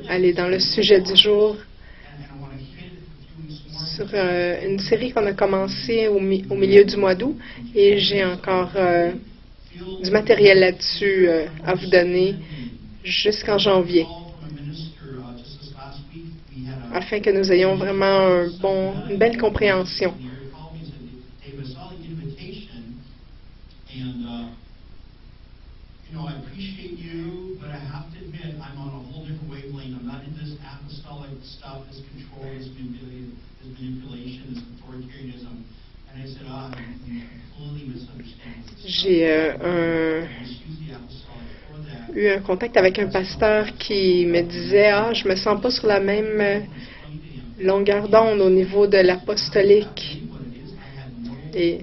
aller dans le sujet du jour sur une série qu'on a commencée au milieu du mois d'août et j'ai encore du matériel là-dessus à vous donner jusqu'en janvier afin que nous ayons vraiment une belle compréhension. I appreciate you, but I have to admit I'm on a whole different wavelength. I'm not in this apostolic stuff, this control, this manipulation, this authoritarianism. And I said, I completely misunderstand this. J'ai eu un contact avec un pasteur qui me disait « je me sens pas sur la même longueur d'onde au niveau de l'apostolique. » Et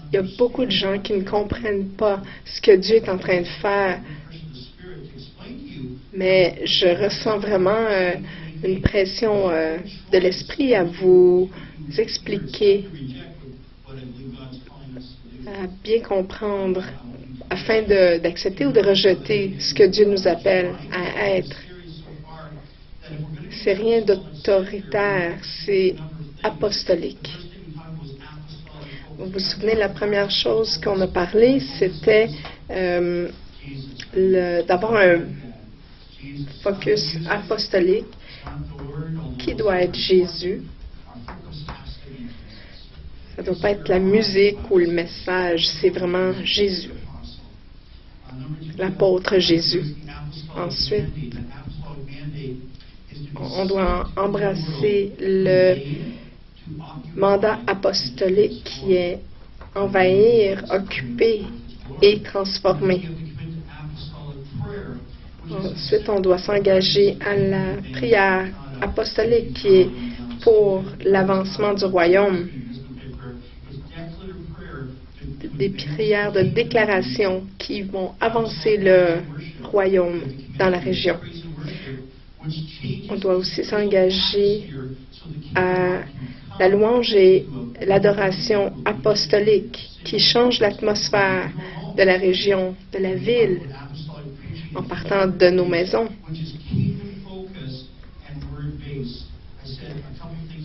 il y a beaucoup de gens qui ne comprennent pas ce que Dieu est en train de faire. Mais je ressens vraiment une pression de l'Esprit à vous expliquer, à bien comprendre, afin d'accepter ou de rejeter ce que Dieu nous appelle à être. C'est rien d'autoritaire, c'est apostolique. Vous vous souvenez, la première chose qu'on a parlé, c'était d'avoir un focus apostolique qui doit être Jésus. Ça ne doit pas être la musique ou le message, c'est vraiment Jésus, l'apôtre Jésus. Ensuite, on doit embrasser le mandat apostolique qui est envahir, occuper et transformer. Ensuite, on doit s'engager à la prière apostolique qui est pour l'avancement du royaume. Des prières de déclaration qui vont avancer le royaume dans la région. On doit aussi s'engager à la louange et l'adoration apostolique qui change l'atmosphère de la région, de la ville, en partant de nos maisons.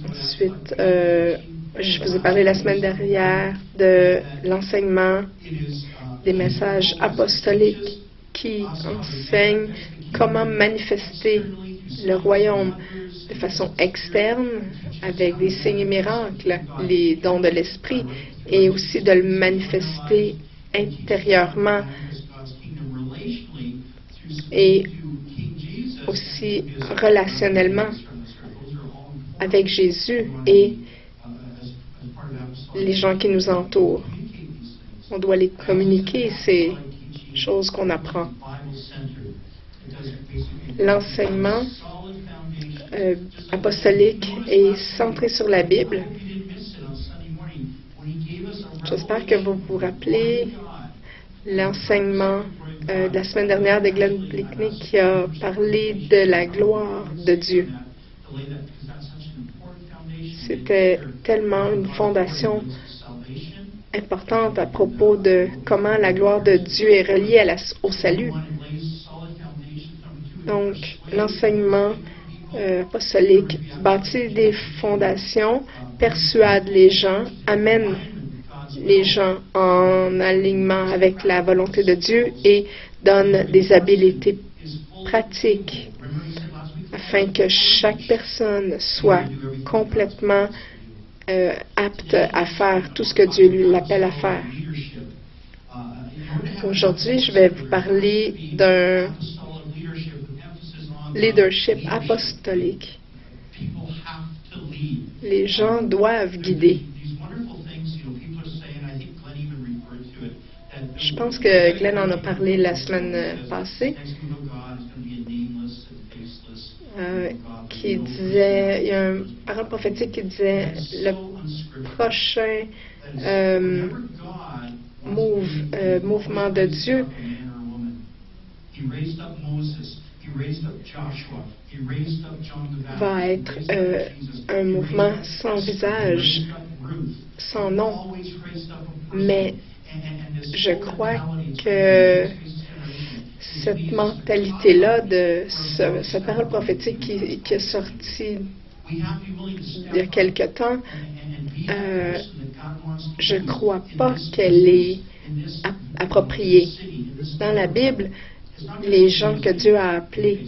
Ensuite, je vous ai parlé la semaine dernière de l'enseignement des messages apostoliques qui enseignent comment manifester le royaume de façon externe avec des signes et miracles, les dons de l'esprit, et aussi de le manifester intérieurement et aussi relationnellement avec Jésus et les gens qui nous entourent. On doit les communiquer, ces choses qu'on apprend. L'enseignement apostolique est centré sur la Bible. J'espère que vous vous rappelez l'enseignement de la semaine dernière de Glenn Blickney qui a parlé de la gloire de Dieu. C'était tellement une fondation importante à propos de comment la gloire de Dieu est reliée au salut. Donc, l'enseignement apostolique bâtit des fondations, persuade les gens, amène les gens en alignement avec la volonté de Dieu et donne des habiletés pratiques afin que chaque personne soit complètement apte à faire tout ce que Dieu l'appelle à faire. Aujourd'hui, je vais vous parler d'un leadership apostolique. Les gens doivent guider. Je pense que Glenn en a parlé la semaine passée, qui disait, il y a un parole prophétique qui disait, le prochain mouvement de Dieu va être un mouvement sans visage. sans nom. Mais je crois que cette mentalité-là de cette parole prophétique qui est sortie il y a quelque temps, je ne crois pas qu'elle est appropriée. Dans la Bible, les gens que Dieu a appelés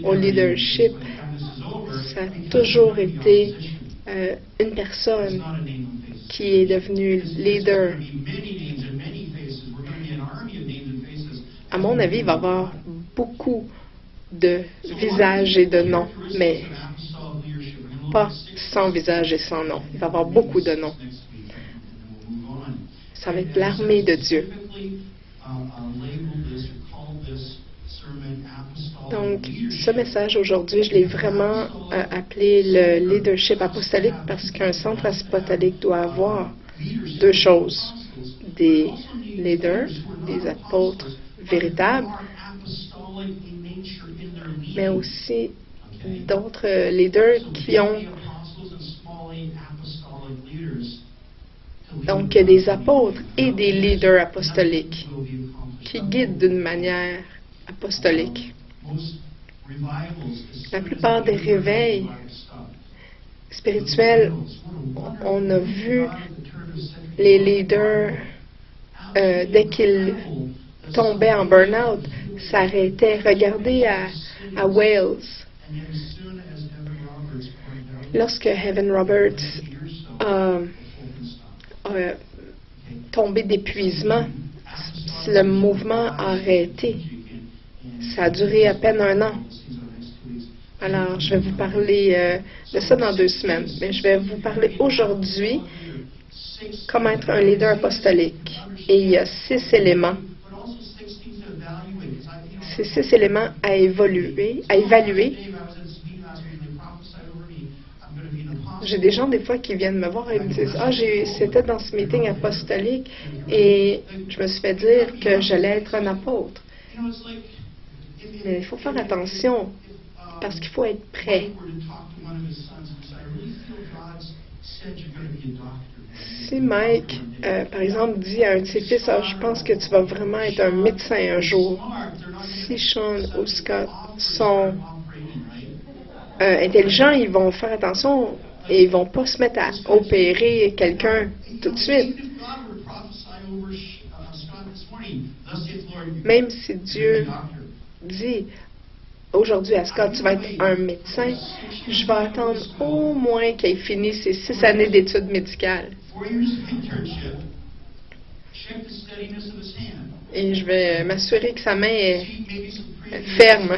au leadership, ça a toujours été une personne qui est devenue leader. À mon avis, il va y avoir beaucoup de visages et de noms, mais pas sans visage et sans nom. Il va y avoir beaucoup de noms. Ça va être l'armée de Dieu. Donc, ce message aujourd'hui, je l'ai vraiment appelé le leadership apostolique parce qu'un centre apostolique doit avoir deux choses. Des leaders, des apôtres véritables, mais aussi d'autres leaders qui ont donc des apôtres et des leaders apostoliques qui guident d'une manière apostolique. La plupart des réveils spirituels, on a vu les leaders, dès qu'ils tombaient en burn-out, s'arrêtaient. Regardez à Wales. Lorsque Evan Roberts a tombé d'épuisement, le mouvement a arrêté. Ça a duré à peine 1 an. Alors, je vais vous parler de ça dans 2 semaines. Mais je vais vous parler aujourd'hui comment être un leader apostolique. Et il y a 6 éléments. Ces 6 éléments à évaluer. J'ai des gens, des fois, qui viennent me voir et me disent « Ah, c'était dans ce meeting apostolique et je me suis fait dire que j'allais être un apôtre. » Mais il faut faire attention parce qu'il faut être prêt. Si Mike, par exemple, dit à un de ses fils « Ah, je pense que tu vas vraiment être un médecin un jour. » Si Sean ou Scott sont intelligents, ils vont faire attention et ils ne vont pas se mettre à opérer quelqu'un tout de suite. Même si Dieu dit aujourd'hui à Scott, tu vas être un médecin, je vais attendre au moins qu'il finisse ses 6 années d'études médicales. Et je vais m'assurer que sa main est ferme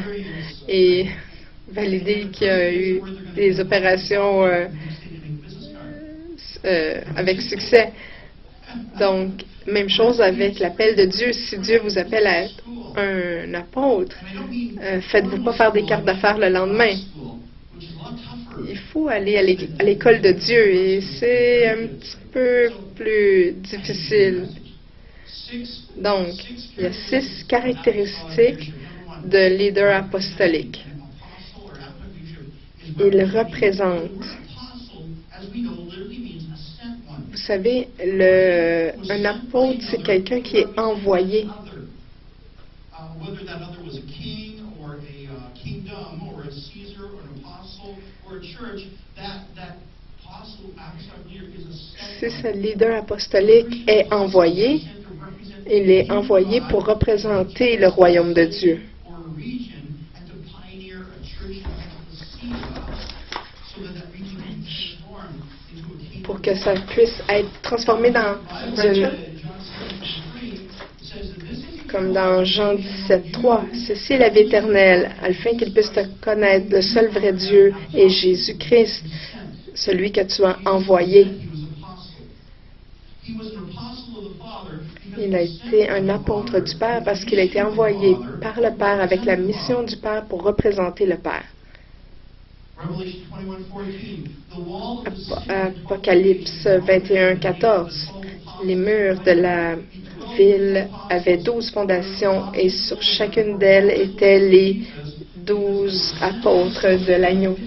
et valider qu'il y a eu des opérations avec succès. Donc, même chose avec l'appel de Dieu. Si Dieu vous appelle à être un apôtre, faites-vous pas faire des cartes d'affaires le lendemain. Il faut aller à l'école de Dieu et c'est un petit peu plus difficile. Donc, il y a 6 caractéristiques de leader apostolique. Il représente. Vous savez, un apôtre, c'est quelqu'un qui est envoyé. Si ce leader apostolique est envoyé, il est envoyé pour représenter le royaume de Dieu. Pour que ça puisse être transformé comme dans Jean 17:3. Ceci est la vie éternelle, afin qu'ils puissent te connaître, le seul vrai Dieu et Jésus-Christ, celui que tu as envoyé. Il a été un apôtre du Père parce qu'il a été envoyé par le Père avec la mission du Père pour représenter le Père. Apocalypse 21:14. Les murs de la ville avaient 12 fondations et sur chacune d'elles étaient les 12 apôtres de l'agneau.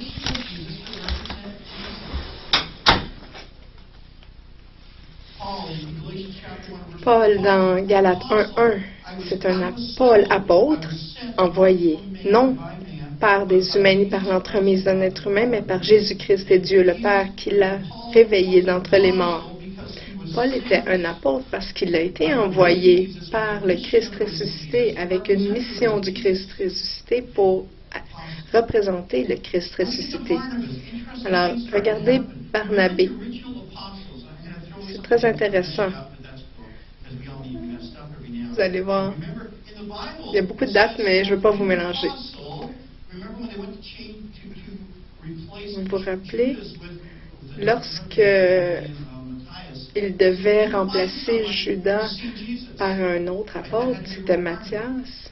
Paul dans Galates 1:1, c'est un Paul apôtre envoyé, non par des humains ni par l'entremise d'un être humain, mais par Jésus-Christ et Dieu le Père qui l'a réveillé d'entre les morts. Paul était un apôtre parce qu'il a été envoyé par le Christ ressuscité avec une mission du Christ ressuscité pour représenter le Christ ressuscité. Alors, regardez Barnabé. C'est très intéressant. Vous allez voir, il y a beaucoup de dates, mais je ne veux pas vous mélanger. Vous vous rappelez, lorsque il devait remplacer Judas par un autre apôtre, c'était Matthias.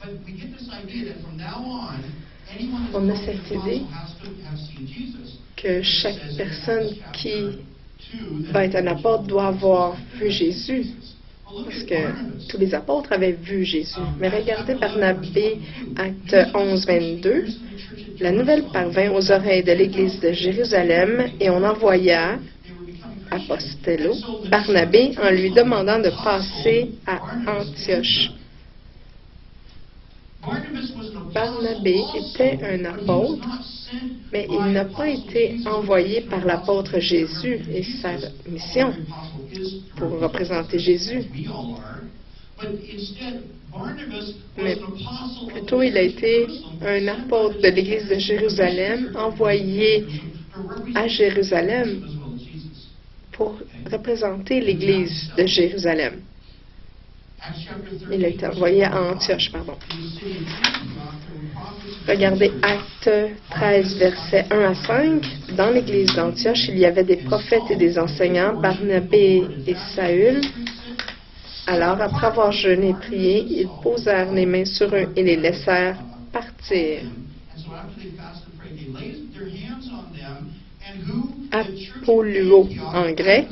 On a cette idée que chaque personne qui va être un apôtre doit avoir vu Jésus, parce que tous les apôtres avaient vu Jésus. Mais regardez Barnabé, acte 11:22. La nouvelle parvint aux oreilles de l'Église de Jérusalem et on envoya Apostello, Barnabé, en lui demandant de passer à Antioche. Barnabé était un apôtre, mais il n'a pas été envoyé par l'apôtre Jésus et sa mission pour représenter Jésus. Mais plutôt, il a été un apôtre de l'Église de Jérusalem, envoyé à Jérusalem pour représenter l'Église de Jérusalem. Il a été envoyé à Antioche, pardon. Regardez Actes 13, versets 1 à 5. Dans l'Église d'Antioche, il y avait des prophètes et des enseignants, Barnabé et Saül. Alors, après avoir jeûné et prié, ils posèrent les mains sur eux et les laissèrent partir. Apolluo en grec.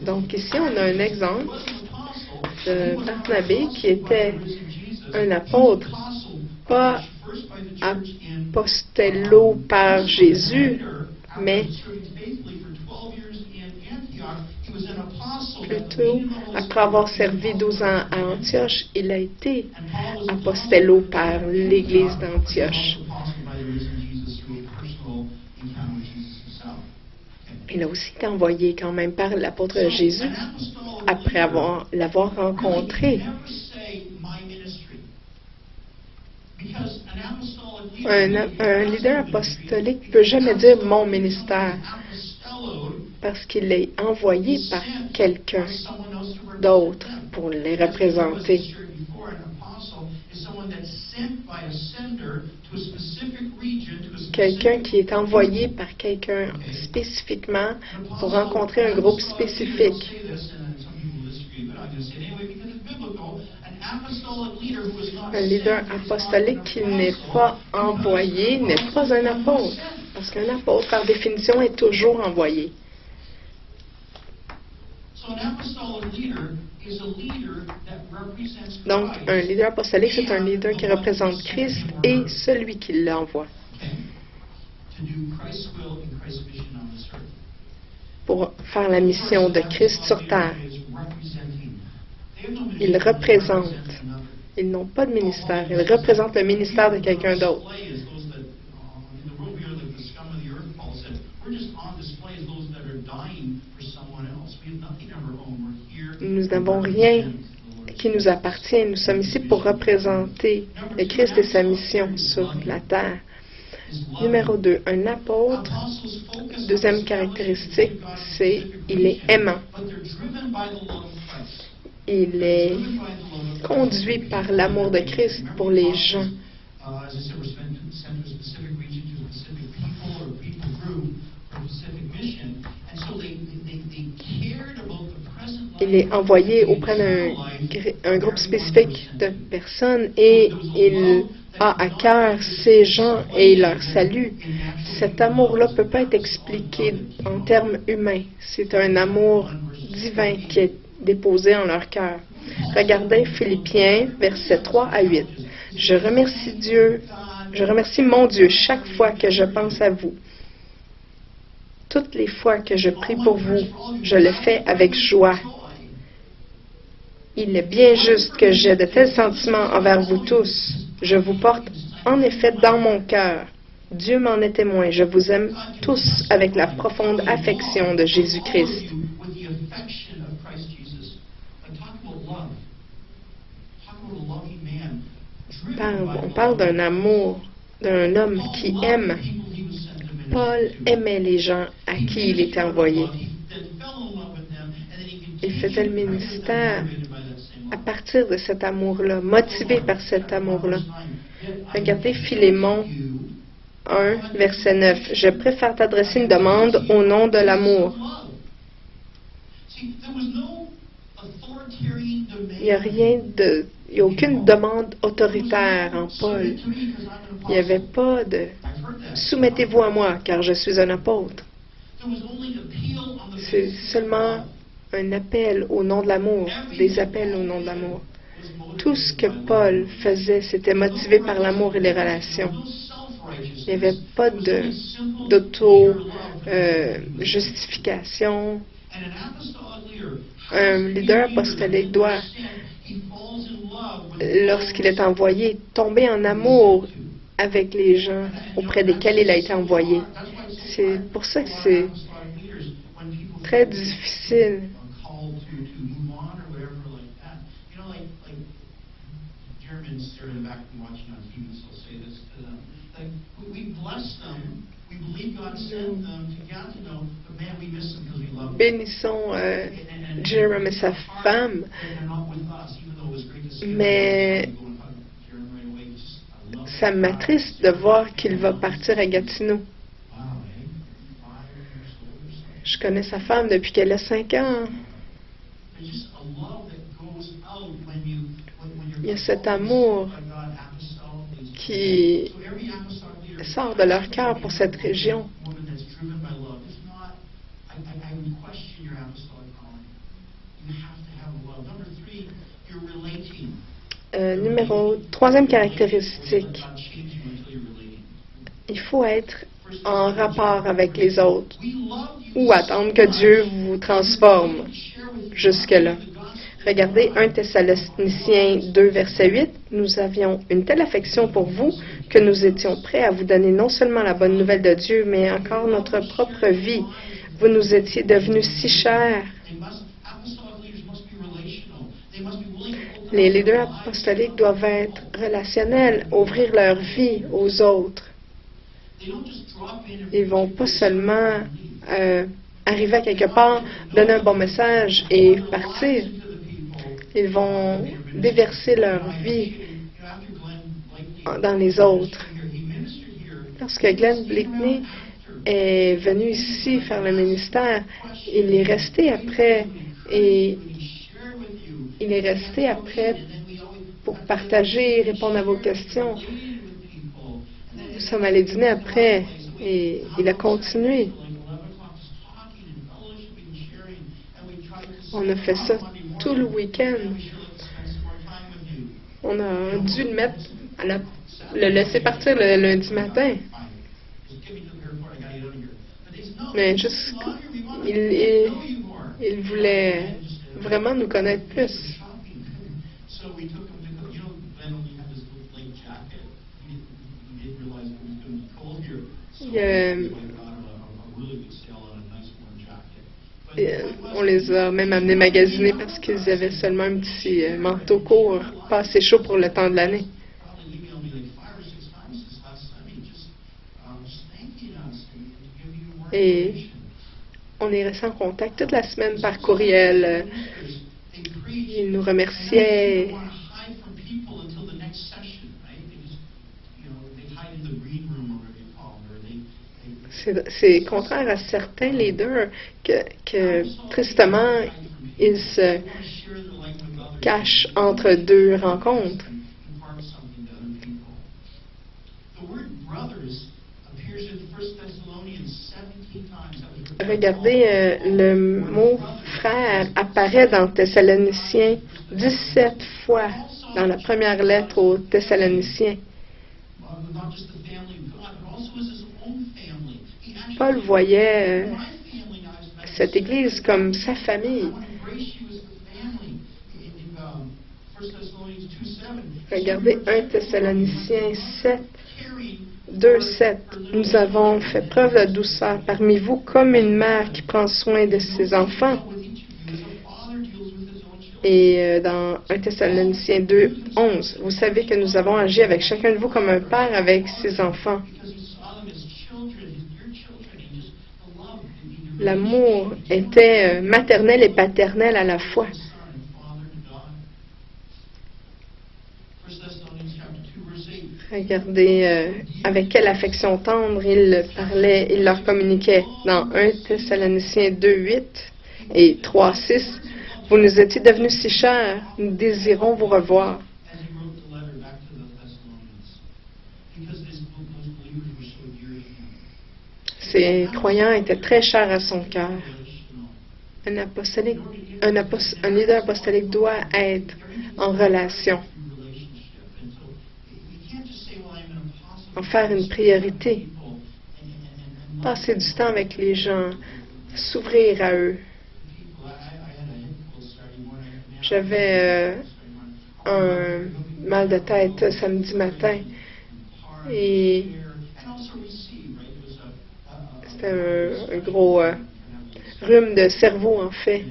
Donc ici, on a un exemple de Barnabé qui était un apôtre, pas apostello par Jésus, mais plutôt, après avoir servi 12 ans à Antioche, il a été apostello par l'Église d'Antioche. Il a aussi été envoyé quand même par l'apôtre Jésus après l'avoir rencontré. Un leader apostolique ne peut jamais dire « mon ministère » parce qu'il est envoyé par quelqu'un d'autre pour les représenter. Quelqu'un qui est envoyé par quelqu'un spécifiquement pour rencontrer un groupe spécifique. Un leader apostolique qui n'est pas envoyé n'est pas un apôtre, parce qu'un apôtre, par définition, est toujours envoyé. Donc, un leader apostolique, c'est un leader qui représente Christ et celui qui l'envoie. Pour faire la mission de Christ sur terre. Ils représentent. Ils n'ont pas de ministère. Ils représentent le ministère de quelqu'un d'autre. Nous n'avons rien qui nous appartient. Nous sommes ici pour représenter le Christ et sa mission sur la terre. Numéro 2, un apôtre. Deuxième caractéristique, c'est il est aimant. Il est conduit par l'amour de Christ pour les gens. Il est envoyé auprès d'un groupe spécifique de personnes et il a à cœur ces gens et leur salut. Cet amour-là ne peut pas être expliqué en termes humains. C'est un amour divin qui est déposé en leur cœur. Regardez Philippiens, versets 3 à 8. Je remercie mon Dieu chaque fois que je pense à vous. Toutes les fois que je prie pour vous, je le fais avec joie. Il est bien juste que j'ai de tels sentiments envers vous tous. Je vous porte en effet dans mon cœur. Dieu m'en est témoin. Je vous aime tous avec la profonde affection de Jésus-Christ. On parle d'un amour, d'un homme qui aime. Paul aimait les gens à qui il était envoyé. Il faisait le ministère à partir de cet amour-là, motivé par cet amour-là. Regardez Philémon 1, verset 9. Je préfère t'adresser une demande au nom de l'amour. Il n'y a aucune demande autoritaire en Paul. Il n'y avait pas de « soumettez-vous à moi, car je suis un apôtre ». C'est seulement un appel au nom de l'amour, des appels au nom de l'amour. Tout ce que Paul faisait, c'était motivé par l'amour et les relations. Il n'y avait pas d'auto-justification. Un leader apostolique doit, lorsqu'il est envoyé, tomber en amour avec les gens auprès desquels il a été envoyé. C'est pour ça que c'est très difficile. Bénissons Jeremy et sa femme, mais ça m'attriste de voir qu'il va partir à Gatineau. Je connais sa femme depuis qu'elle a 5 ans. Il y a cet amour qui sort de leur cœur pour cette région. Troisième caractéristique, il faut être en rapport avec les autres ou attendre que Dieu vous transforme jusque-là. Regardez 1 Thessaloniciens 2, verset 8. Nous avions une telle affection pour vous que nous étions prêts à vous donner non seulement la bonne nouvelle de Dieu, mais encore notre propre vie. Vous nous étiez devenus si chers. Les leaders apostoliques doivent être relationnels, ouvrir leur vie aux autres. Ils ne vont pas seulement arriver à quelque part, donner un bon message et partir. Ils vont déverser leur vie dans les autres. Lorsque Glenn Blakeney est venu ici faire le ministère, il est resté après et il est resté après pour partager, répondre à vos questions. Nous sommes allés dîner après et il a continué. On a fait ça tout le week-end. On a dû le laisser partir le lundi matin. Mais il voulait vraiment nous connaître plus. On les a même amenés magasiner parce qu'ils avaient seulement un petit manteau court, pas assez chaud pour le temps de l'année. Et on est resté en contact toute la semaine par courriel. Ils nous remerciaient. C'est contraire à certains leaders que tristement, ils se cachent entre deux rencontres. Regardez le mot frère apparaît dans Thessaloniciens 17 fois dans la première lettre aux Thessaloniciens. not just the family of God, but also as his own family. He actually Paul voyait my family now is cette Église comme sa famille. I want to embrace you as the family. In 1 Thessalonians 2:7, Regardez 1 Thessaloniciens 7, carrying 2, 7. Nous avons fait preuve de douceur parmi vous comme une mère qui prend soin de ses enfants. with each of you as a father deals with his own children. Et dans 1 Thessaloniciens 2, 11, vous savez que nous avons agi avec chacun de vous comme un père avec ses enfants. Because he saw them as children, your children, and just the love in your L'amour était maternel et paternel à la fois. son and father to God. 1 Thessalonians chapter 2, verse 8. Regardez avec quelle affection tendre il parlait, il leur communiquait. Dans 1 Thessaloniciens 2, 8 et 3, 6, vous nous étiez devenus si chers, nous désirons vous revoir. As he wrote the letter back to the Thessalonians, because those believers were so dear to him. Ces croyants étaient très chers à son cœur. Relational. Un leader apostolique doit être en relation, Relationship. And so you can't just say, well, I'm an apostle. en faire une priorité. People and Passer du temps avec les gens, s'ouvrir à eux. people. I had a hip pull starting morning. J'avais un mal de tête samedi matin et And also receive, right? It was c'était un gros rhume de cerveau en fait.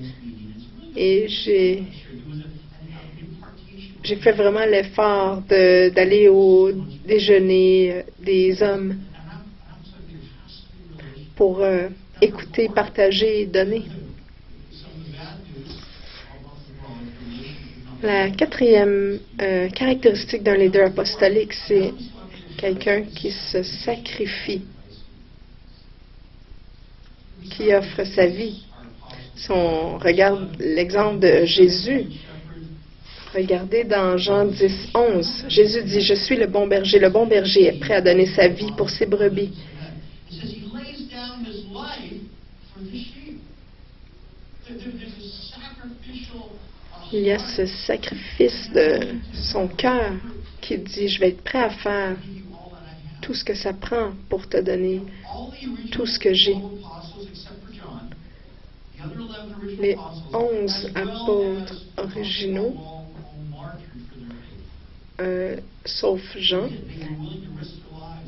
Et j'ai fait vraiment l'effort d'aller au déjeuner des hommes pour écouter, partager et donner. La quatrième caractéristique d'un leader apostolique, c'est quelqu'un qui se sacrifie, qui offre sa vie. Si on regarde l'exemple de Jésus, regardez dans Jean 10, 11, Jésus dit, « Je suis le bon berger est prêt à donner sa vie pour ses brebis. » It says he lays down his life for the sheep. There's a sacrificial Il y a ce sacrifice de son cœur qui dit, « Je vais être prêt à faire tout ce que ça prend pour te donner tout ce que j'ai. » Les 11 apôtres originaux, sauf Jean,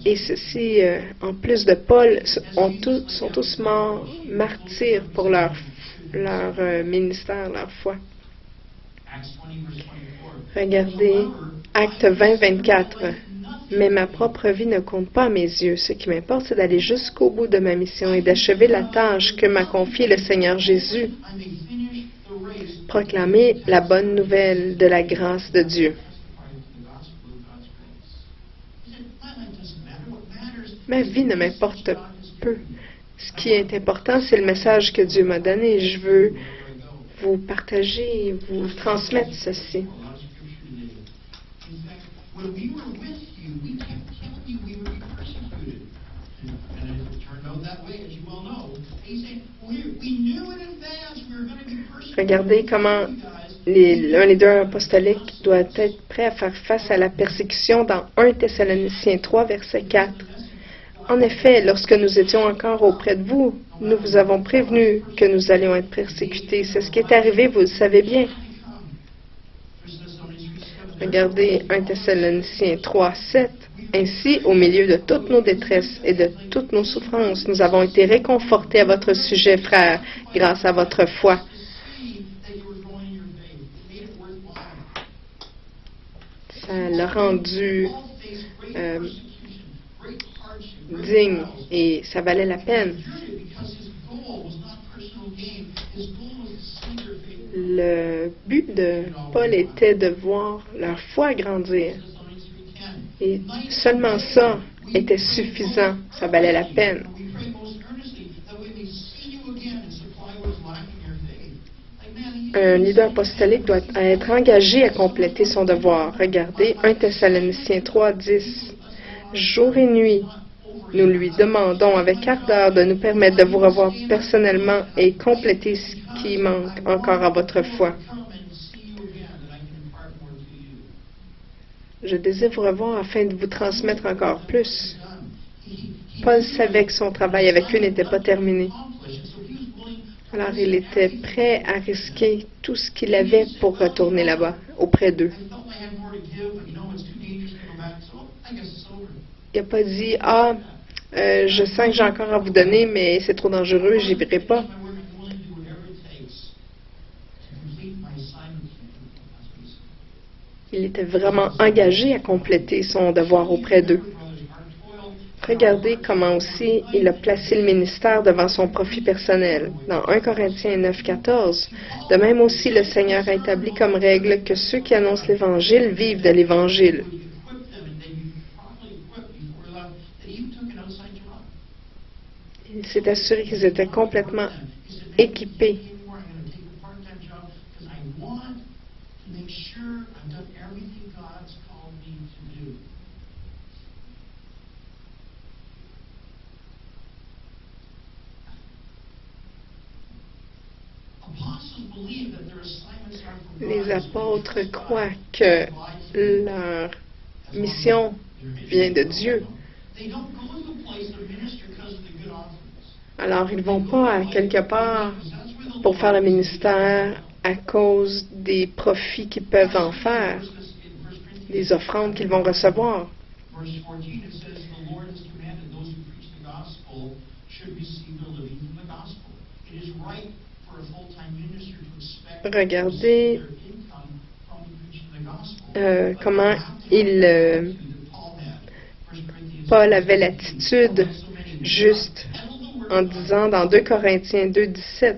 et ceux-ci, en plus de Paul, sont tous morts martyrs pour leur ministère, leur foi. Regardez Acte 20, 24. Mais ma propre vie ne compte pas à mes yeux. Ce qui m'importe, c'est d'aller jusqu'au bout de ma mission et d'achever la tâche que m'a confiée le Seigneur Jésus. Proclamer la bonne nouvelle de la grâce de Dieu. Ma vie ne m'importe peu. Ce qui est important, c'est le message que Dieu m'a donné. Je veux vous partager, vous transmettre ceci. When we were with you, we kept telling you we would be persecuted. And it turned out that way, as you well know. He's saying, we knew in advance we were going to be persecuted. Regardez comment un leader apostolique doit être prêt à faire face à la persécution dans 1 Thessaloniciens 3, verset 4. En effet, lorsque nous étions encore auprès de vous, nous vous avons prévenu que nous allions être persécutés. C'est ce qui est arrivé, vous le savez bien. Regardez 1 Thessaloniciens 3, 7. Ainsi, au milieu de toutes nos détresses et de toutes nos souffrances, nous avons été réconfortés à votre sujet, frères, grâce à votre foi. Ça l'a rendu digne et ça valait la peine. Le but de Paul était de voir leur foi grandir. Et seulement ça était suffisant. Ça valait la peine. Un leader apostolique doit être engagé à compléter son devoir. Regardez 1 Thessaloniciens 3, 10. Jour et nuit, Nous lui demandons avec ardeur de nous permettre de vous revoir personnellement et compléter ce qui manque encore à votre foi. Je désire vous revoir afin de vous transmettre encore plus. Paul savait que son travail avec eux n'était pas terminé. Alors il était prêt à risquer tout ce qu'il avait pour retourner là-bas, auprès d'eux. Il n'a pas dit, je sens que j'ai encore à vous donner, mais c'est trop dangereux, j'y irai pas. Il était vraiment engagé à compléter son devoir auprès d'eux. Regardez comment aussi il a placé le ministère devant son profit personnel. Dans 1 Corinthiens 9,14, de même aussi le Seigneur a établi comme règle que ceux qui annoncent l'Évangile vivent de l'Évangile. Il s'est assuré qu'ils étaient complètement équipés. Les apôtres croient que leur mission vient de Dieu. Alors, ils ne vont pas à quelque part pour faire le ministère à cause des profits qu'ils peuvent en faire, des offrandes qu'ils vont recevoir. Regardez comment Paul avait l'attitude juste en disant dans 2 Corinthiens 2,17,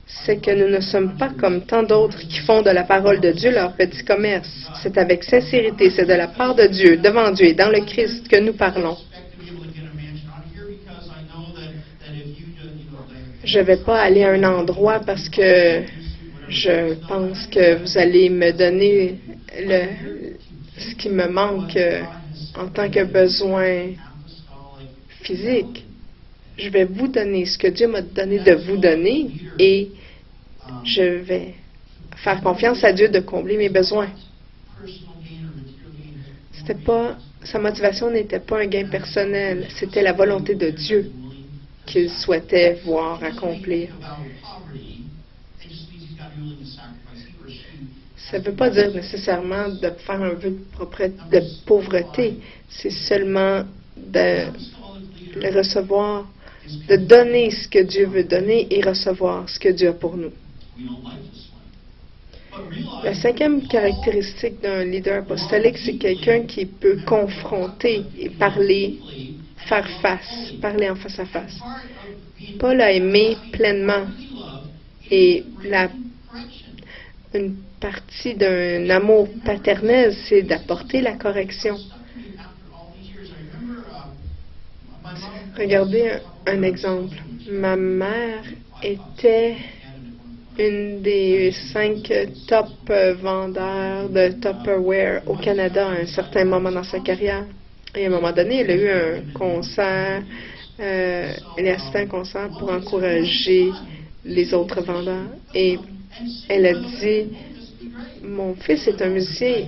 c'est que nous ne sommes pas comme tant d'autres qui font de la parole de Dieu leur petit commerce. C'est avec sincérité, c'est de la part de Dieu, devant Dieu et dans le Christ que nous parlons. Je ne vais pas aller à un endroit parce que je pense que vous allez me donner ce qui me manque en tant que besoin physique. Je vais vous donner ce que Dieu m'a donné de vous donner et je vais faire confiance à Dieu de combler mes besoins. Sa motivation n'était pas un gain personnel, c'était la volonté de Dieu qu'il souhaitait voir accomplir. Ça ne veut pas dire nécessairement de faire un vœu de pauvreté, c'est seulement de le recevoir, de donner ce que Dieu veut donner et recevoir ce que Dieu a pour nous. La cinquième caractéristique d'un leader apostolique, c'est quelqu'un qui peut confronter et parler, faire face, parler en face à face. Paul a aimé pleinement et une partie d'un amour paternel, c'est d'apporter la correction. Regardez un exemple. Ma mère était une des 5 top vendeurs de Tupperware au Canada à un certain moment dans sa carrière. Et à un moment donné, elle a eu un concert, elle a assisté à un concert pour encourager les autres vendeurs. Et elle a dit, mon fils est un musicien.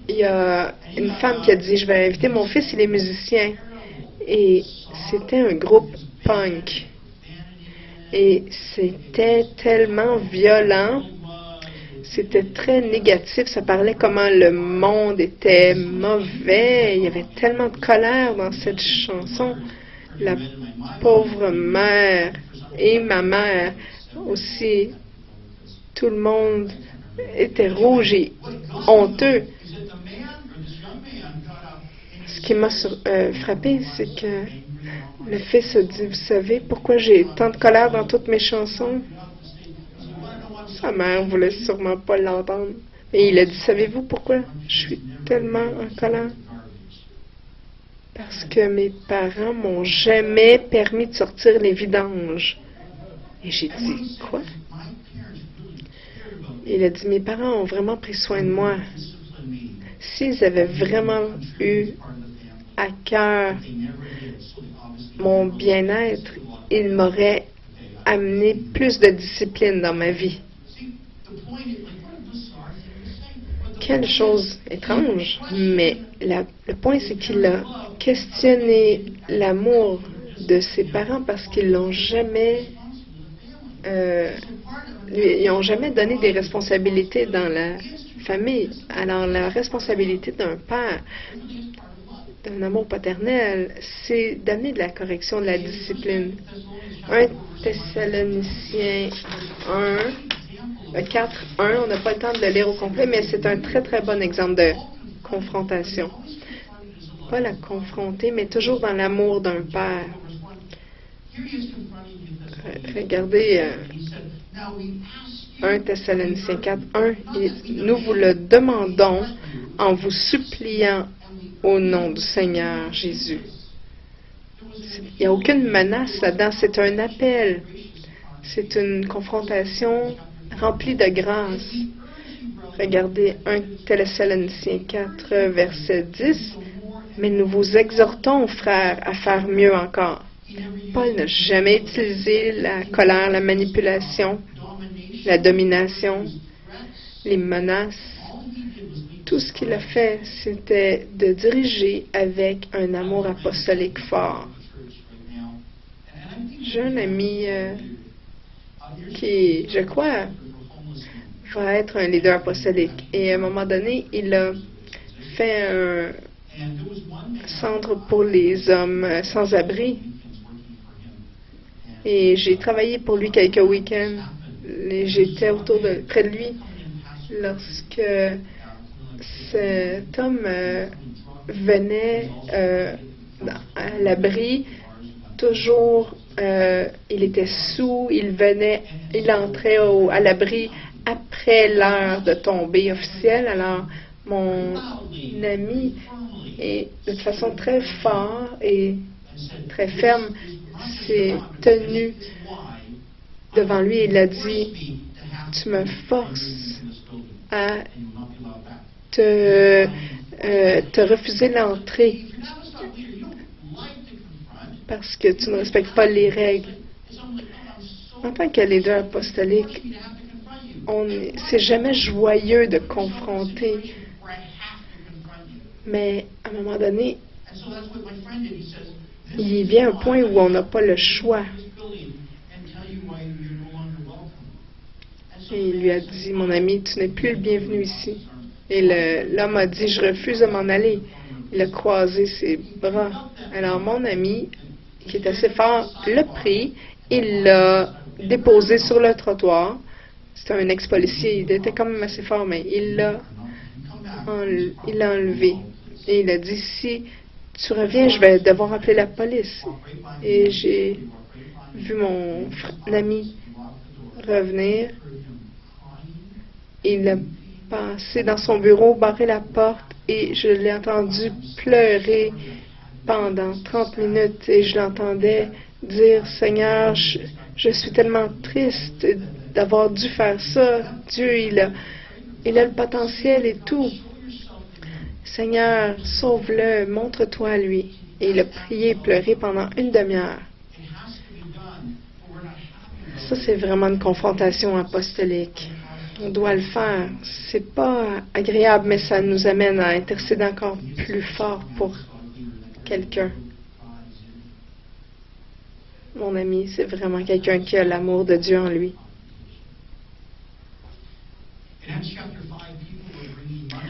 Il y a une femme qui a dit, je vais inviter mon fils, il est musicien. Et c'était un groupe punk. Et c'était tellement violent, c'était très négatif, ça parlait comment le monde était mauvais, il y avait tellement de colère dans cette chanson. La pauvre mère et ma mère aussi, tout le monde était rouge et honteux. Ce qui m'a frappé, c'est que le fils a dit, vous savez pourquoi j'ai tant de colère dans toutes mes chansons? Sa mère voulait sûrement pas l'entendre. Et il a dit, savez-vous pourquoi je suis tellement en colère? Parce que mes parents m'ont jamais permis de sortir les vidanges. Et j'ai dit, quoi? Il a dit, mes parents ont vraiment pris soin de moi. S'ils avaient vraiment eu à cœur mon bien-être, ils m'auraient amené plus de discipline dans ma vie. Quelle chose étrange, mais le point, c'est qu'il a questionné l'amour de ses parents parce qu'ils l'ont jamais, ils n'ont jamais donné des responsabilités dans la famille. Alors, la responsabilité d'un père, d'un amour paternel, c'est d'amener de la correction, de la discipline. 1 Thessaloniciens 4:1, on n'a pas le temps de le lire au complet, mais c'est un très, très bon exemple de confrontation. Pas la confronter, mais toujours dans l'amour d'un père. Regardez 1 Thessaloniciens 4:1, nous vous le demandons en vous suppliant au nom du Seigneur Jésus. Il n'y a aucune menace là-dedans, c'est un appel. C'est une confrontation remplie de grâce. Regardez 1 Thessaloniciens 4, verset 10. Mais nous vous exhortons, frères, à faire mieux encore. Paul n'a jamais utilisé la colère, la manipulation, la domination, les menaces. Tout ce qu'il a fait, c'était de diriger avec un amour apostolique fort. J'ai un ami qui, je crois, va être un leader apostolique. Et à un moment donné, il a fait un centre pour les hommes sans-abri. Et j'ai travaillé pour lui quelques week-ends. J'étais près de lui lorsque cet homme venait à l'abri. Toujours, il était sous, il entrait à l'abri après l'heure de tombée officielle. Alors, mon ami, et de façon très forte et très ferme, s'est tenu devant lui et il a dit, tu me forces à te refuser l'entrée parce que tu ne respectes pas les règles. En tant que leader apostolique, c'est jamais joyeux de confronter, mais à un moment donné, il vient un point où on n'a pas le choix. Et il lui a dit, mon ami, tu n'es plus le bienvenu ici. Et l'homme a dit, je refuse de m'en aller. Il a croisé ses bras. Alors mon ami, qui est assez fort, l'a pris, il l'a déposé sur le trottoir. C'était un ex-policier, il était quand même assez fort, mais il l'a enlevé. Et il a dit, si tu reviens, je vais devoir appeler la police. Et j'ai vu mon ami revenir. Il a passé dans son bureau, barré la porte et je l'ai entendu pleurer pendant 30 minutes et je l'entendais dire, Seigneur, je suis tellement triste d'avoir dû faire ça. Dieu, il a le potentiel et tout. Seigneur, sauve-le, montre-toi à lui. Et il a prié et pleuré pendant une demi-heure. Ça, c'est vraiment une confrontation apostolique. On doit le faire. C'est pas agréable, mais ça nous amène à intercéder encore plus fort pour quelqu'un. Mon ami, c'est vraiment quelqu'un qui a l'amour de Dieu en lui.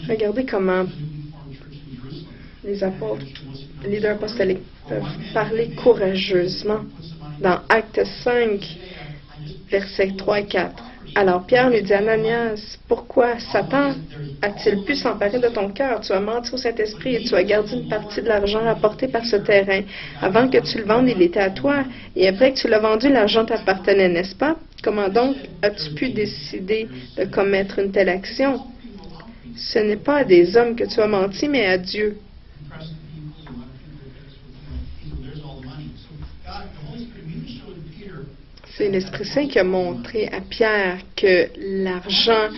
Regardez comment les apôtres, les leaders apostoliques peuvent parler courageusement. Dans Actes 5, versets 3 et 4. Alors Pierre lui dit, Ananias, pourquoi Satan a-t-il pu s'emparer de ton cœur? Tu as menti au Saint-Esprit et tu as gardé une partie de l'argent rapporté par ce terrain. Avant que tu le vendes, il était à toi. Et après que tu l'as vendu, l'argent t'appartenait, n'est-ce pas? Comment donc as-tu pu décider de commettre une telle action? Ce n'est pas à des hommes que tu as menti, mais à Dieu. C'est l'Esprit Saint qui a montré à Pierre que l'argent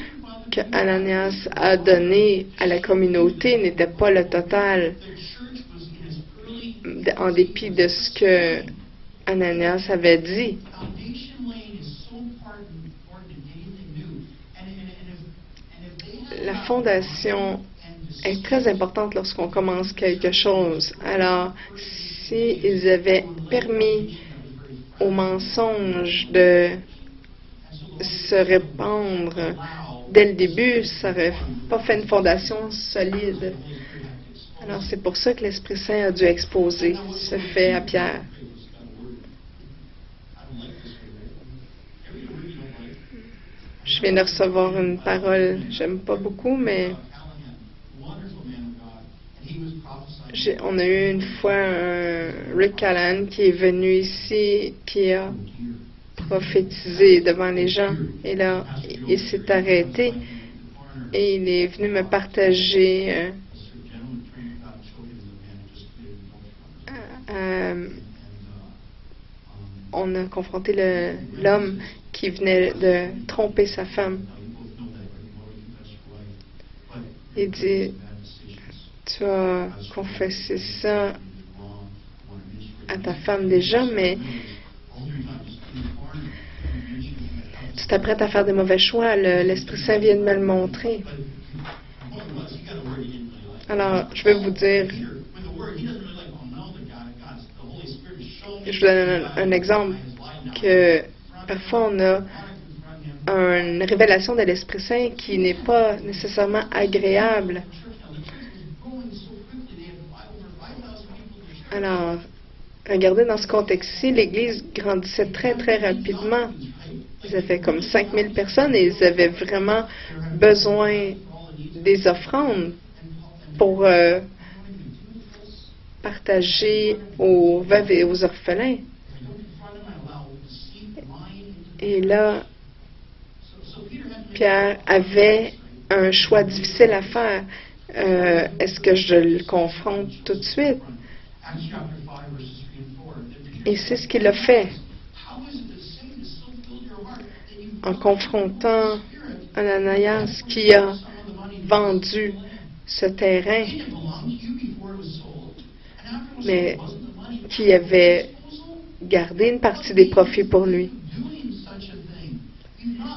que Ananias a donné à la communauté n'était pas le total, en dépit de ce que Ananias avait dit. La fondation est très importante lorsqu'on commence quelque chose. Alors, s'ils avaient permis aux mensonges de se répandre dès le début, ça n'aurait pas fait une fondation solide. Alors, c'est pour ça que l'Esprit Saint a dû exposer ce fait à Pierre. Je viens de recevoir une parole, j'aime pas beaucoup, mais on a eu une fois un Rick Allen qui est venu ici, qui a prophétisé devant les gens. Et là, il s'est arrêté et il est venu me partager on a confronté l'homme qui venait de tromper sa femme. Il dit, tu as confessé ça à ta femme déjà, mais tu t'apprêtes à faire des mauvais choix. L'Esprit Saint vient de me le montrer. Alors, je vais vous dire, je vous donne un exemple, que parfois on a une révélation de l'Esprit Saint qui n'est pas nécessairement agréable. Alors, regardez dans ce contexte-ci, l'Église grandissait très, très rapidement. Ils avaient comme 5000 personnes et ils avaient vraiment besoin des offrandes pour partager aux veuves et aux orphelins. Et là, Pierre avait un choix difficile à faire. Est-ce que je le confronte tout de suite? Et c'est ce qu'il a fait. En confrontant Ananias qui a vendu ce terrain, mais qui avait gardé une partie des profits pour lui.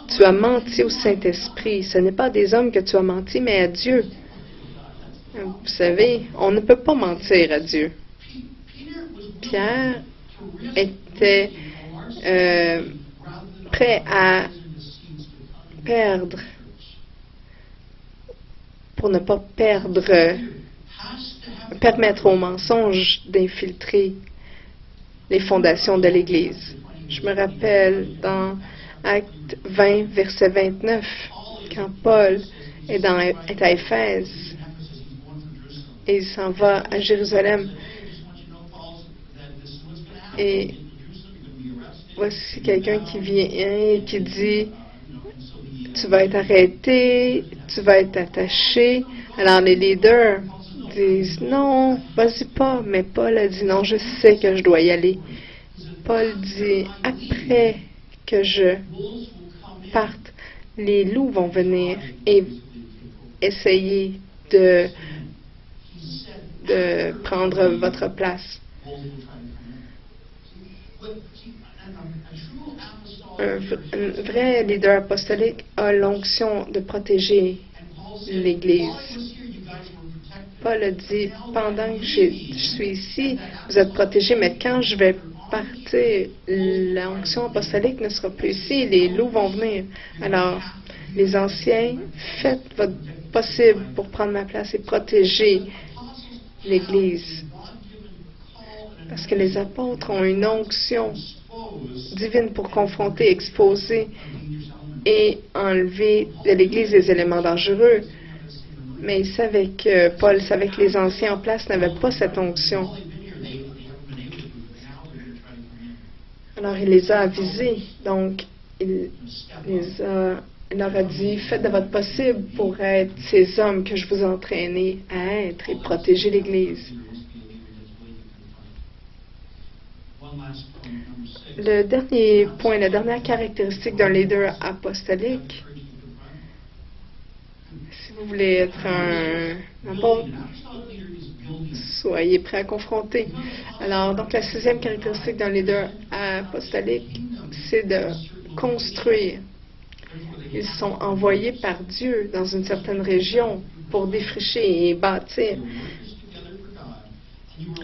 Tu as menti au Saint-Esprit. Ce n'est pas à des hommes que tu as menti, mais à Dieu. Vous savez, on ne peut pas mentir à Dieu. Pierre était prêt à perdre pour ne pas permettre aux mensonges d'infiltrer les fondations de l'Église. Je me rappelle dans Acte 20, verset 29, quand Paul est à Éphèse et il s'en va à Jérusalem. Et voici quelqu'un qui vient et qui dit, tu vas être arrêté, tu vas être attaché. Alors les leaders disent, non, vas-y pas. Mais Paul a dit, non, je sais que je dois y aller. Paul dit, après que je parte, les loups vont venir et essayer de prendre votre place. Un vrai leader apostolique a l'onction de protéger l'Église. Paul a dit, pendant que je suis ici, vous êtes protégés, mais quand je vais partir, l'onction apostolique ne sera plus ici, les loups vont venir. Alors, les anciens, faites votre possible pour prendre ma place et protéger l'Église. Parce que les apôtres ont une onction divine pour confronter, exposer et enlever de l'Église les éléments dangereux. Mais Paul savait que les anciens en place n'avaient pas cette onction. Alors il les a avisés. Donc il leur a dit, faites de votre possible pour être ces hommes que je vous ai entraînés à être et protéger l'Église. Le dernier point, la dernière caractéristique d'un leader apostolique, si vous voulez être un apôtre, soyez prêts à confronter. Alors, donc, la sixième caractéristique d'un leader apostolique, c'est de construire. Ils sont envoyés par Dieu dans une certaine région pour défricher et bâtir.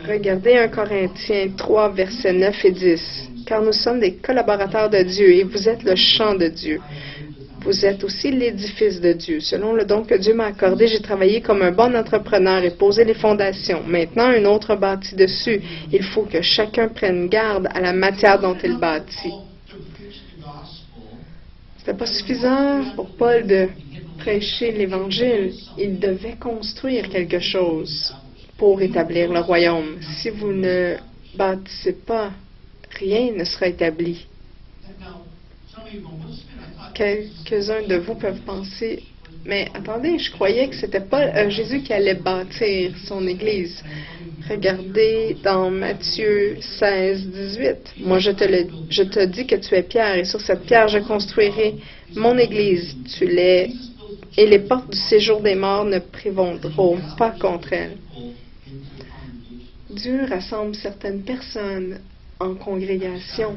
Regardez 1 Corinthiens 3, versets 9 et 10. « Car nous sommes des collaborateurs de Dieu et vous êtes le champ de Dieu. Vous êtes aussi l'édifice de Dieu. Selon le don que Dieu m'a accordé, j'ai travaillé comme un bon entrepreneur et posé les fondations. Maintenant, un autre bâtit dessus. Il faut que chacun prenne garde à la matière dont il bâtit. » C'était pas suffisant pour Paul de prêcher l'Évangile. Il devait construire quelque chose pour établir le royaume. Si vous ne bâtissez pas, rien ne sera établi. Quelques-uns de vous peuvent penser, mais attendez, je croyais que c'était pas Jésus qui allait bâtir son Église. Regardez dans Matthieu 16, 18. « Moi, je te dis que tu es Pierre, et sur cette pierre, je construirai mon Église. Et les portes du séjour des morts ne prévaudront pas contre elle. » Dieu rassemble certaines personnes en congrégation.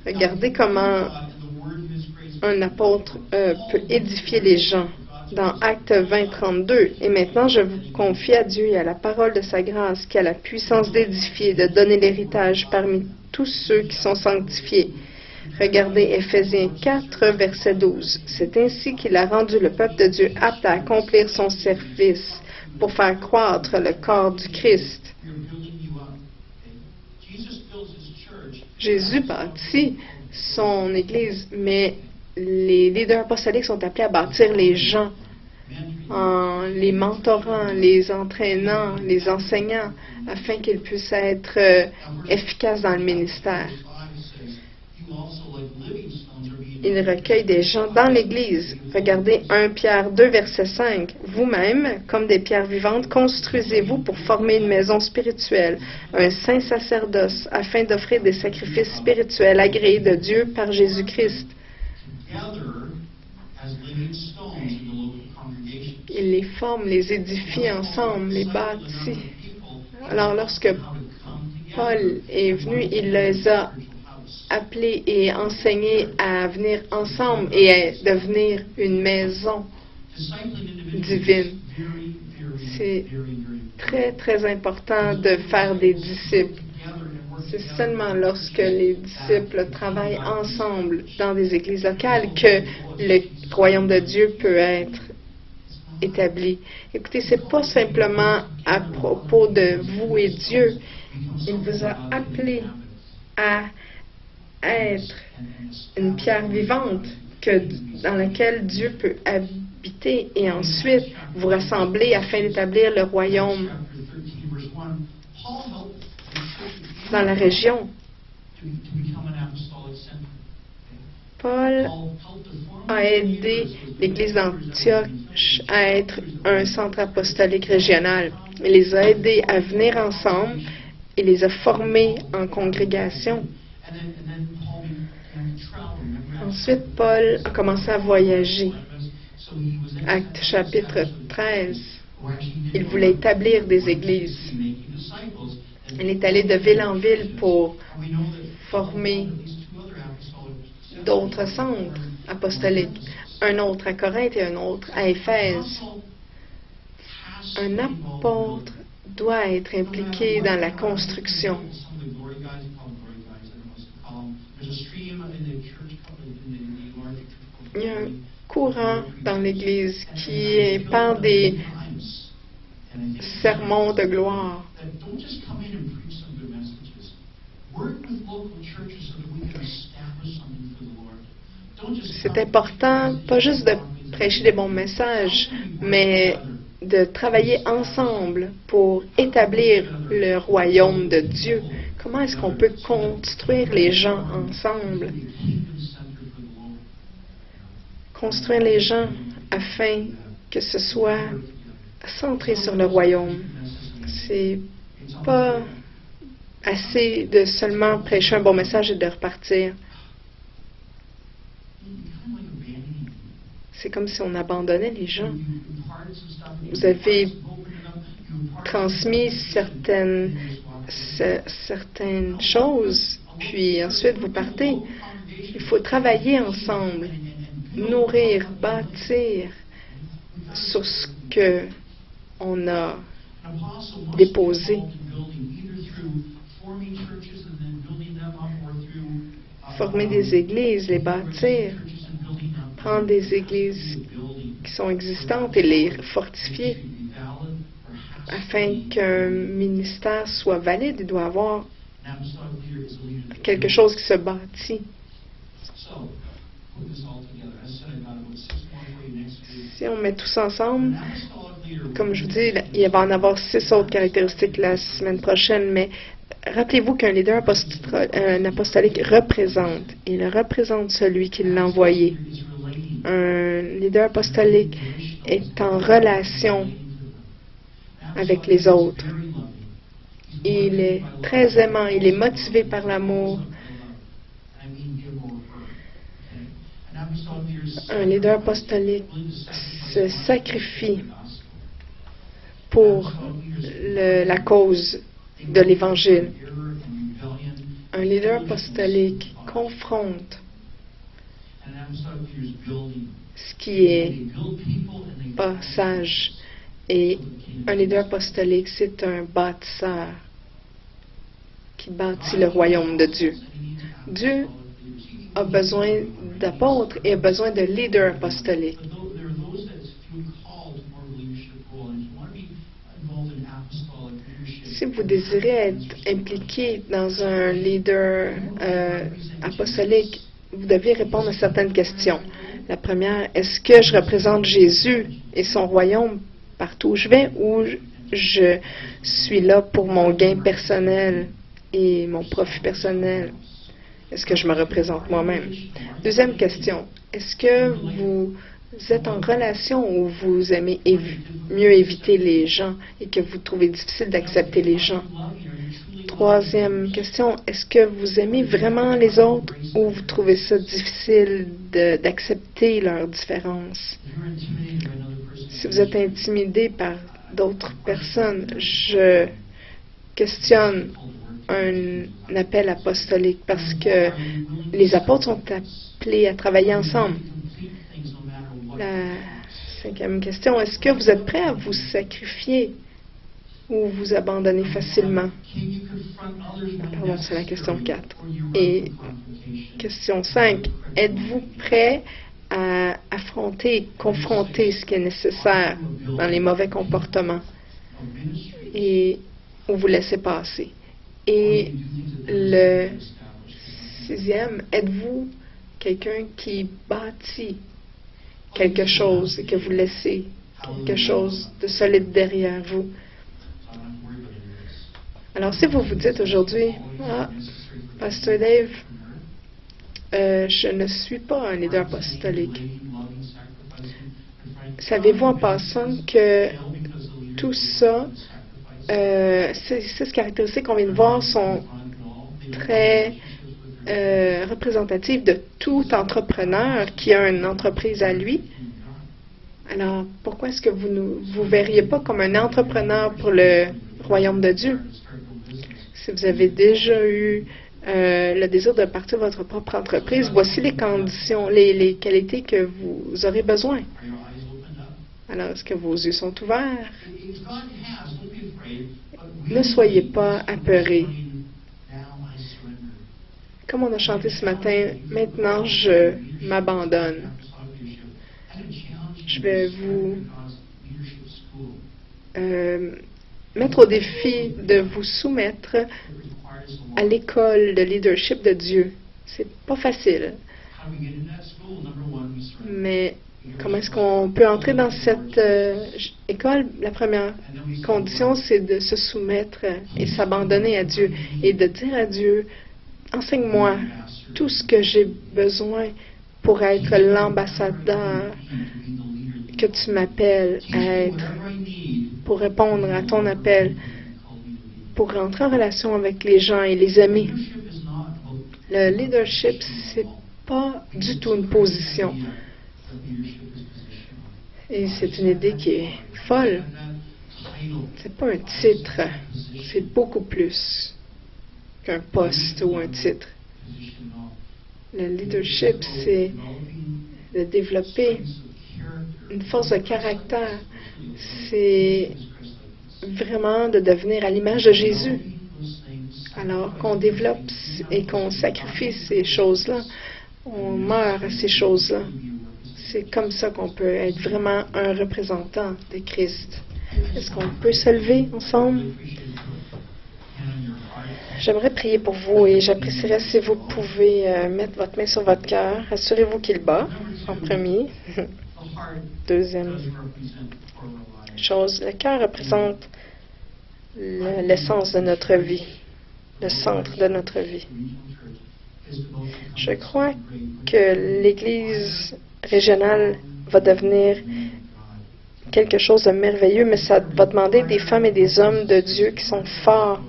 Regardez comment un apôtre peut édifier les gens. Dans Actes 20, 32, « Et maintenant je vous confie à Dieu et à la parole de sa grâce, qui a la puissance d'édifier, de donner l'héritage parmi tous ceux qui sont sanctifiés. » Regardez Éphésiens 4, verset 12. « C'est ainsi qu'il a rendu le peuple de Dieu apte à accomplir son service pour faire croître le corps du Christ. » Jésus bâtit son Église, mais les leaders apostoliques sont appelés à bâtir les gens en les mentorant, les entraînant, les enseignant, afin qu'ils puissent être efficaces dans le ministère. Ils recueillent des gens dans l'Église. Regardez 1 Pierre 2, verset 5. « Vous-même, comme des pierres vivantes, construisez-vous pour former une maison spirituelle, un saint sacerdoce, afin d'offrir des sacrifices spirituels agréés de Dieu par Jésus-Christ. » Il les forme, les édifie ensemble, les bâtit. Alors, lorsque Paul est venu, il les a appelés et enseignés à venir ensemble et à devenir une maison divine. C'est très, très important de faire des disciples. C'est seulement lorsque les disciples travaillent ensemble dans des églises locales que le royaume de Dieu peut être établi. Écoutez, c'est pas simplement à propos de vous et Dieu. Il vous a appelé à être une pierre vivante dans laquelle Dieu peut habiter et ensuite vous rassembler afin d'établir le royaume dans la région. Paul a aidé l'Église d'Antioche à être un centre apostolique régional. Il les a aidés à venir ensemble et les a formés en congrégation. Ensuite, Paul a commencé à voyager. Acte chapitre 13. Il voulait établir des églises. Il est allé de ville en ville pour former d'autres centres apostoliques. Un autre à Corinthe et un autre à Éphèse. Un apôtre doit être impliqué dans la construction. Il y a un courant dans l'Église qui parle des sermons de gloire. C'est important, pas juste de prêcher des bons messages, mais de travailler ensemble pour établir le royaume de Dieu. Comment est-ce qu'on peut construire les gens ensemble? Construire les gens afin que ce soit centré sur le royaume. C'est pas assez de seulement prêcher un bon message et de repartir. C'est comme si on abandonnait les gens. Vous avez transmis certaines choses, puis ensuite vous partez. Il faut travailler ensemble, nourrir, bâtir sur ce que on a déposé. Former des églises, les bâtir, prendre des églises qui sont existantes et les fortifier. Afin qu'un ministère soit valide, il doit avoir quelque chose qui se bâtit. Si on met tout ça ensemble, comme je vous dis, il va en avoir 6 autres caractéristiques la semaine prochaine, mais rappelez-vous qu'un leader apostolique représente. Il représente celui qui l'a envoyé. Un leader apostolique est en relation avec les autres. Il est très aimant, il est motivé par l'amour. Un leader apostolique se sacrifie pour la cause de l'Évangile. Un leader apostolique confronte ce qui est pas sage. Et un leader apostolique, c'est un bâtisseur qui bâtit le royaume de Dieu. Dieu a besoin d'apôtres et a besoin de leaders apostoliques. Si vous désirez être impliqué dans un leader apostolique, vous devez répondre à certaines questions. La première, est-ce que je représente Jésus et son royaume partout où je vais, ou je suis là pour mon gain personnel et mon profit personnel? Est-ce que je me représente moi-même? Deuxième question, est-ce que vous êtes en relation ou vous aimez mieux éviter les gens et que vous trouvez difficile d'accepter les gens? Troisième question, est-ce que vous aimez vraiment les autres ou vous trouvez ça difficile d'accepter leurs différences? Si vous êtes intimidé par d'autres personnes, je questionne un appel apostolique parce que les apôtres sont appelés à travailler ensemble. La cinquième question, est-ce que vous êtes prêt à vous sacrifier ou vous abandonner facilement? Pardon, c'est la question 4. Et question 5, êtes-vous prêt à affronter, confronter ce qui est nécessaire dans les mauvais comportements et ou vous laissez passer? Et le 6e, êtes-vous quelqu'un qui bâtit quelque chose et que vous laissez quelque chose de solide derrière vous? Alors, si vous vous dites aujourd'hui, Pasteur Dave, je ne suis pas un leader apostolique. Savez-vous en passant que tout ça, ces 6 caractéristiques qu'on vient de voir sont très représentatives de tout entrepreneur qui a une entreprise à lui? Alors, pourquoi est-ce que vous ne vous verriez pas comme un entrepreneur pour le royaume de Dieu? Si vous avez déjà eu le désir de partir de votre propre entreprise, voici les conditions, les qualités que vous aurez besoin. Alors, est-ce que vos yeux sont ouverts? Ne soyez pas apeurés. Comme on a chanté ce matin, maintenant je m'abandonne. Je vais vous mettre au défi de vous soumettre à l'école de leadership de Dieu. C'est pas facile. Mais comment est-ce qu'on peut entrer dans cette école? La première condition, c'est de se soumettre et s'abandonner à Dieu et de dire à Dieu, enseigne-moi tout ce que j'ai besoin pour être l'ambassadeur que tu m'appelles à être, pour répondre à ton appel. pour entrer en relation avec les gens et les aimer. Leadership is not Le leadership, c'est pas du tout une position. Et c'est une idée qui est folle. C'est pas un titre, c'est beaucoup plus qu'un poste ou un titre. Le leadership, c'est de développer une force de caractère. C'est vraiment de devenir à l'image de Jésus. Alors qu'on développe et qu'on sacrifie ces choses-là, on meurt à ces choses-là. C'est comme ça qu'on peut être vraiment un représentant de Christ. Est-ce qu'on peut se lever ensemble? J'aimerais prier pour vous et j'apprécierais si vous pouvez mettre votre main sur votre cœur. Assurez-vous qu'il bat en premier. Deuxième chose, le cœur représente l'essence de notre vie, le centre de notre vie. Je crois que l'Église régionale va devenir quelque chose de merveilleux, mais ça va demander des femmes et des hommes de Dieu qui sont forts.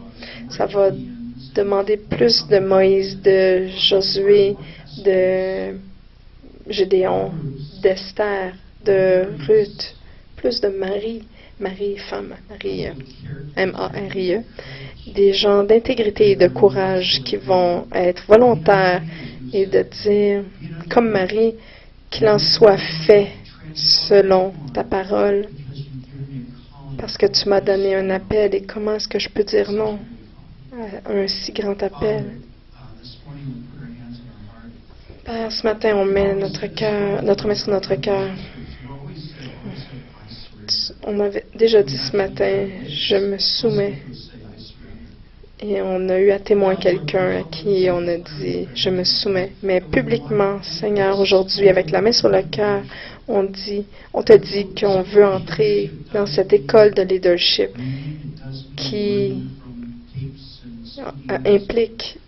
Ça va demander plus de Moïse, de Josué, de Gédéon, d'Esther, de Ruth, plus de Marie, femme, Marie, M-A-R-I-E, des gens d'intégrité et de courage qui vont être volontaires et de dire, comme Marie, qu'il en soit fait selon ta parole, parce que tu m'as donné un appel et comment est-ce que je peux dire non à un si grand appel? Père, ce matin, on met notre main sur notre cœur. On m'avait déjà dit ce matin, je me soumets. Et on a eu à témoin quelqu'un à qui on a dit, je me soumets. Mais publiquement, Seigneur, aujourd'hui, avec la main sur le cœur, on te dit qu'on veut entrer dans cette école de leadership qui implique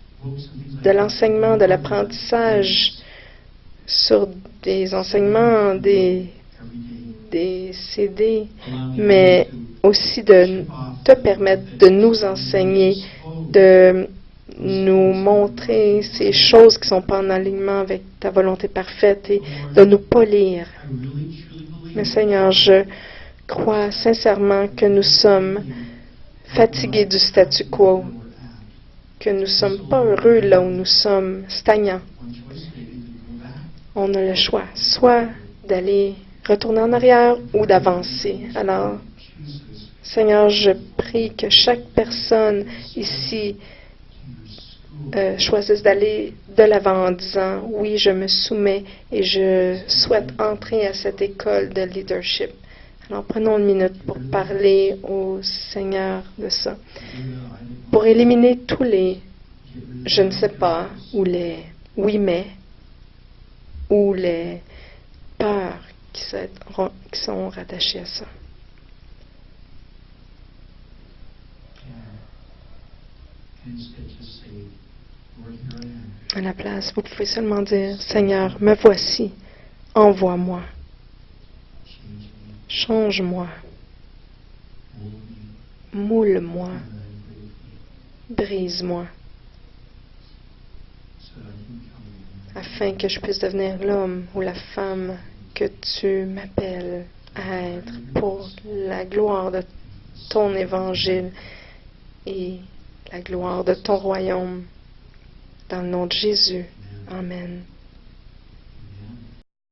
de l'enseignement, de l'apprentissage sur des enseignements, des CD, mais aussi de te permettre de nous enseigner, de nous montrer ces choses qui ne sont pas en alignement avec ta volonté parfaite et de nous polir. Mais Seigneur, je crois sincèrement que nous sommes fatigués du statu quo, que nous ne sommes pas heureux là où nous sommes, stagnants. On a le choix, soit d'aller retourner en arrière ou d'avancer. Alors, Seigneur, je prie que chaque personne ici choisisse d'aller de l'avant en disant, oui, je me soumets et je souhaite entrer à cette école de leadership. Alors, prenons une minute pour parler au Seigneur de ça. Pour éliminer tous les je ne sais pas, ou les oui mais, ou les peurs qui sont rattachées à ça. À la place, vous pouvez seulement dire, Seigneur, me voici, envoie-moi, change-moi, moule-moi, brise-moi, afin que je puisse devenir l'homme ou la femme que tu m'appelles à être pour la gloire de ton évangile et la gloire de ton royaume. Dans le nom de Jésus. Amen.